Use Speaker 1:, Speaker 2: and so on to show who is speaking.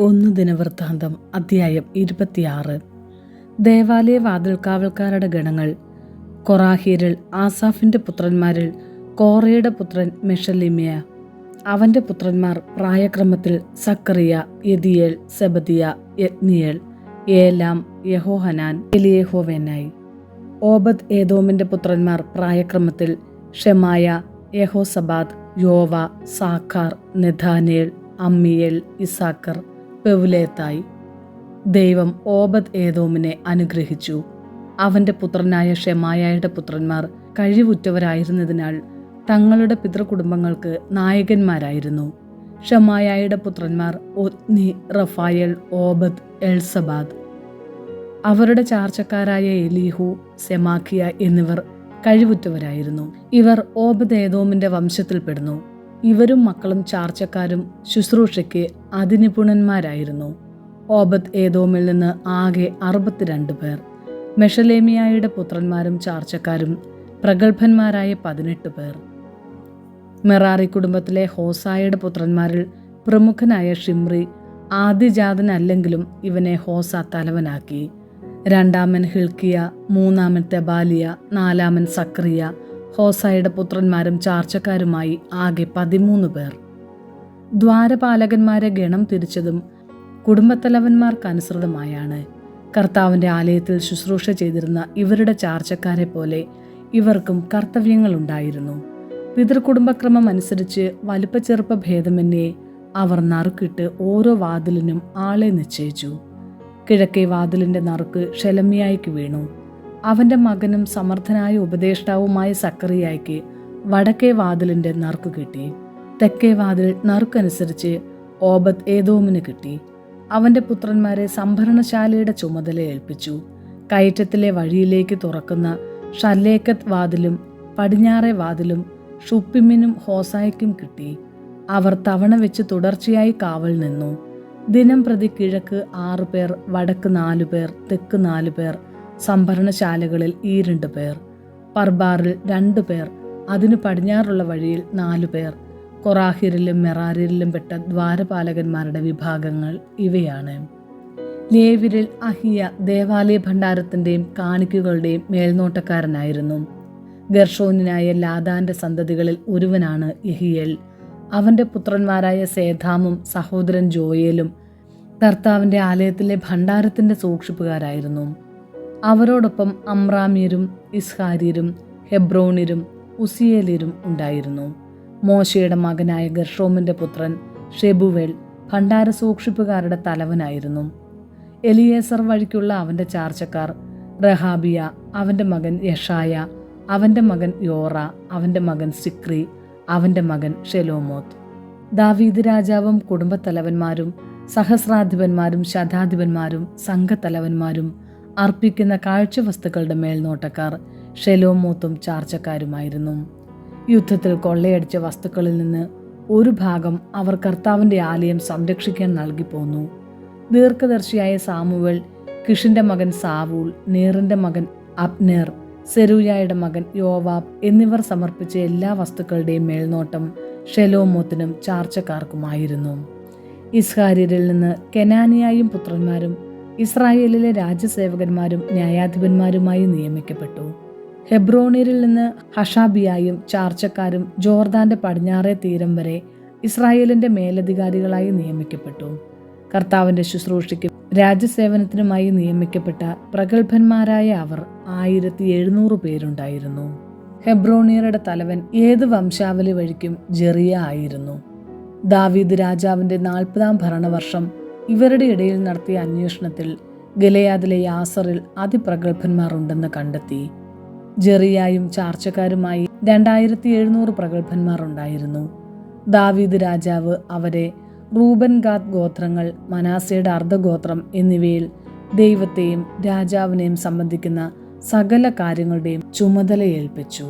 Speaker 1: 1 ദിനവൃത്താന്തം അധ്യായം 26. ദേവാലയ വാതിൽക്കാവൽക്കാരുടെ ഗണങ്ങൾ. കൊറാഹ്യരിൽ ആസാഫിന്റെ പുത്രന്മാരിൽ കോറയുടെ പുത്രൻ മെഷലിമിയ. അവന്റെ പുത്രന്മാർ പ്രായക്രമത്തിൽ സക്കറിയ, യെദിയേൽ, സെബദിയ, യത്നിയേൽ, ഏലാം, യഹോഹനാൻ, എലിയഹോവേനായി. ഓബദ് ഏദോമിന്റെ പുത്രന്മാർ പ്രായക്രമത്തിൽ ഷെമായ, യഹോസബാദ്, യോവ, സാഖാർ, നെഥാനേൽ, അമ്മിയേൽ, ഇസാക്കർ, പെവുലേത്തായി. ദൈവം ഓബദ് ഏദോമിനെ അനുഗ്രഹിച്ചു. അവന്റെ പുത്രനായ ഷെമായയുടെ പുത്രന്മാർ കഴിവുറ്റവരായിരുന്നതിനാൽ തങ്ങളുടെ പിതൃകുടുംബങ്ങൾക്ക് നായകന്മാരായിരുന്നു. ഷെമായയുടെ പുത്രന്മാർ ഒത്നി, റഫായേൽ, ഓബദ്, എൽസബാദ്. അവരുടെ ചാർച്ചക്കാരായ എലീഹു, സെമാക്കിയ എന്നിവർ കഴിവുറ്റവരായിരുന്നു. ഇവർ ഓബദ് ഏദോമിന്റെ വംശത്തിൽപ്പെടുന്നു. ഇവരും മക്കളും ചാർച്ചക്കാരും ശുശ്രൂഷയ്ക്ക് അതിനിപുണന്മാരായിരുന്നു. ഓബദ് ഏദോമിൽ നിന്ന് ആകെ 62 പേർ. മെഷലേമിയായുടെ പുത്രന്മാരും ചാർച്ചക്കാരും പ്രഗത്ഭന്മാരായ 18 പേർ. മെറാറി കുടുംബത്തിലെ ഹോസായുടെ പുത്രന്മാരിൽ പ്രമുഖനായ ഷിമ്രി ആദ്യജാതനല്ലെങ്കിലും ഇവനെ ഹോസ തലവനാക്കി. രണ്ടാമൻ ഹിൽക്കിയ, മൂന്നാമൻ തെബാലിയ, നാലാമൻ സക്രിയ. ഹോസായുടെ പുത്രന്മാരും ചാർച്ചക്കാരുമായി ആകെ 13 പേർ. ദ്വാരപാലകന്മാരെ ഗണം തിരിച്ചതും കുടുംബത്തലവന്മാർക്കനുസൃതമായാണ്. കർത്താവിൻ്റെ ആലയത്തിൽ ശുശ്രൂഷ ചെയ്തിരുന്ന ഇവരുടെ ചാർച്ചക്കാരെ പോലെ ഇവർക്കും കർത്തവ്യങ്ങളുണ്ടായിരുന്നു. പിതൃകുടുംബക്രമം അനുസരിച്ച് വലിപ്പച്ചെറുപ്പ ഭേദമന്യേ അവർ നറുക്കിട്ട് ഓരോ വാതിലിനും ആളെ നിശ്ചയിച്ചു. കിഴക്കേ വാതിലിൻ്റെ നറുക്ക് ഷെലമിയായ്ക്ക് വീണു. അവന്റെ മകനും സമർത്ഥനായ ഉപദേഷ്ടാവുമായ സക്കറിയായ്ക്ക് വടക്കേ വാതിലിന്റെ നറുക്ക് കിട്ടി. തെക്കേ വാതിൽ നറുക്കനുസരിച്ച് ഓബദ് ഏദോമിന് കിട്ടി. അവന്റെ പുത്രന്മാരെ സംഭരണശാലയുടെ ചുമതല ഏൽപ്പിച്ചു. കയറ്റത്തിലെ വഴിയിലേക്ക് തുറക്കുന്ന ഷല്ലേക്കത്ത് വാതിലും പടിഞ്ഞാറേ വാതിലും ഷുപ്പിമിനും ഹോസായ്ക്കും കിട്ടി. അവർ തവണ വെച്ച് തുടർച്ചയായി കാവൽ നിന്നു. ദിനം പ്രതി കിഴക്ക് 6 പേർ, വടക്ക് 4 പേർ, തെക്ക് 4 പേർ, സംഭരണശാലകളിൽ 2 പേർ, പർബാറിൽ 2 പേർ, അതിനു പടിഞ്ഞാറുള്ള വഴിയിൽ 4 പേർ. കൊറാഹ്യരിലും മെറാരിലും പെട്ട ദ്വാരപാലകന്മാരുടെ വിഭാഗങ്ങൾ ഇവയാണ്. ലേവ്യരിൽ അഹിയ ദേവാലയ ഭണ്ഡാരത്തിന്റെയും കാണിക്കുകളുടെയും മേൽനോട്ടക്കാരനായിരുന്നു. ഗർഷോന്യനായ ലാദാന്റെ സന്തതികളിൽ ഒരുവനാണ് യഹിയേൽ. അവന്റെ പുത്രന്മാരായ സേഥാമും സഹോദരൻ ജോയേലും കർത്താവിന്റെ ആലയത്തിലെ ഭണ്ഡാരത്തിന്റെ സൂക്ഷിപ്പുകാരായിരുന്നു. അവരോടൊപ്പം അമ്രാമ്യരും ഇസ്ഹാര്യരും ഹെബ്രോണിരും ഉസിയേലിരും ഉണ്ടായിരുന്നു. മോശയുടെ മകനായ ഗർഷോമിന്റെ പുത്രൻ ഷെബുവേൽ ഭണ്ഡാര സൂക്ഷിപ്പുകാരുടെ തലവനായിരുന്നു. എലിയേസർ വഴിക്കുള്ള അവന്റെ ചാർച്ചക്കാർ റഹാബിയ, അവന്റെ മകൻ യഷായ, അവന്റെ മകൻ യോറ, അവന്റെ മകൻ സിക്രി, അവന്റെ മകൻ ഷെലോമോത്ത്. ദാവീദ് രാജാവും കുടുംബത്തലവന്മാരും സഹസ്രാധിപന്മാരും ശതാധിപന്മാരും സംഘത്തലവന്മാരും അർപ്പിക്കുന്ന കാഴ്ചവസ്തുക്കളുടെ മേൽനോട്ടക്കാർ ഷെലോമോത്തും ചാർച്ചക്കാരുമായിരുന്നു. യുദ്ധത്തിൽ കൊള്ളയടിച്ച വസ്തുക്കളിൽ നിന്ന് ഒരു ഭാഗം അവർ കർത്താവിന്റെ ആലയം സംരക്ഷിക്കാൻ നൽകിപ്പോന്നു. ദീർഘദർശിയായ സാമുവേൽ, കിഷിന്റെ മകൻ സാവൂൾ, നേറിന്റെ മകൻ അബ്നേർ, സെരൂയായുടെ മകൻ യോവാബ് എന്നിവർ സമർപ്പിച്ച എല്ലാ വസ്തുക്കളുടെയും മേൽനോട്ടം ഷെലോമോത്തിനും ചാർച്ചക്കാർക്കുമായിരുന്നു. ഇസ്ഹാര്യരിൽ നിന്ന് കെനാനിയായും പുത്രന്മാരും ഇസ്രായേലിലെ രാജ്യസേവകന്മാരും ന്യായാധിപന്മാരുമായി നിയമിക്കപ്പെട്ടു. ഹെബ്രോണിയരിൽ നിന്ന് ഹഷാബിയായും ചാർച്ചക്കാരും ജോർദാന്റെ പടിഞ്ഞാറേ തീരം വരെ ഇസ്രായേലിന്റെ മേലധികാരികളായി നിയമിക്കപ്പെട്ടു. കർത്താവിന്റെ ശുശ്രൂഷയ്ക്കും രാജ്യസേവനത്തിനുമായി നിയമിക്കപ്പെട്ട പ്രഗത്ഭന്മാരായ അവർ 1700 പേരുണ്ടായിരുന്നു. ഹെബ്രോണിയരുടെ തലവൻ ഏത് വംശാവലി വഴിക്കും ജെറിയ ആയിരുന്നു. ദാവീദ് രാജാവിന്റെ 40-ാം ഭരണവർഷം ഇവരുടെ ഇടയിൽ നടത്തിയ അന്വേഷണത്തിൽ ഗിലെയാദിലെ യാസറിൽ അതിപ്രഗത്ഭന്മാർ ഉണ്ടെന്ന് കണ്ടെത്തി. ജെറിയായും ചാർച്ചക്കാരുമായി 2700 പ്രഗത്ഭന്മാർ ഉണ്ടായിരുന്നു. ദാവീദ് രാജാവ് അവരെ റൂബൻ, ഗാദ് ഗോത്രങ്ങൾ, മനാസയുടെ അർദ്ധഗോത്രം എന്നിവയിൽ ദൈവത്തെയും രാജാവിനെയും സംബന്ധിക്കുന്ന സകല കാര്യങ്ങളുടെയും ചുമതല ഏൽപ്പിച്ചു.